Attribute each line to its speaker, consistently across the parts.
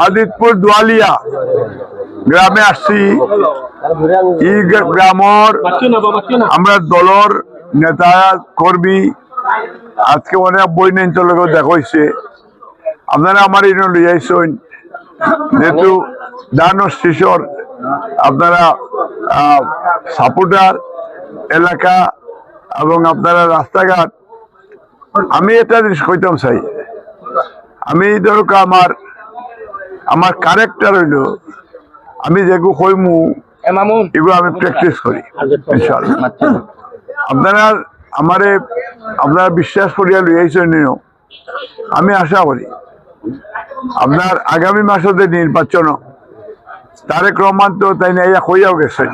Speaker 1: আদিতপুর দোয়ালিয়া গ্রামে আসছি। এই গ্রামর আমরা দলর নেতা কর্মী আজকে অনেক বই নেঞ্চল দেখা হয়েছে। আপনারা আমার এই লইয়াইছেন যেহেতু দানর শিশর আপনারা সাপোর্টার এলাকা এবং আপনারা রাস্তাঘাট। আমি একটা জিনিস কইতাম চাই, আমি ধরুক আমার ক্যারেক্টার হইল আমি যেগুলো কইমু এগুলো আমি প্র্যাকটিস করি ইনশাআল্লাহ। আপনারা বিশ্বাস করিয়া লইয়াইছেন। আমি আশা করি আপনার আগামী মাসে নির্বাচন তারেক রহমান তো তাই না হইয়াও গেছেন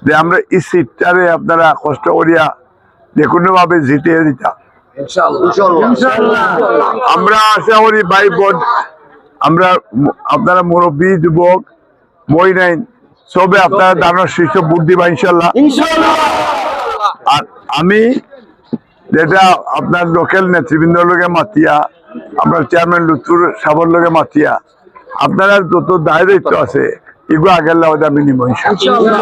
Speaker 1: যে আমরা এই সিটটারে আপনারা কষ্ট করিয়া যে কোনো ভাবে জিতিয়ে দিতাম। আমরা আশা করি ভাই বোন, আমরা আপনারা মুরব্বী যুবক মই নাই সবে আপনারা দানোর শীর্ষ বুদ্ধি বা ইনশাল্লাহ। আর আমি যেটা আপনার লোকাল নেতৃবৃন্দর লোকে মাতিয়া আপনার চেয়ারম্যান লুৎফুর সাবর লোকে মাতিয়া আপনারা যত দায় দায়িত্ব আছে এগুলো আগের লাভ আমি নিব ইনশাআল্লাহ।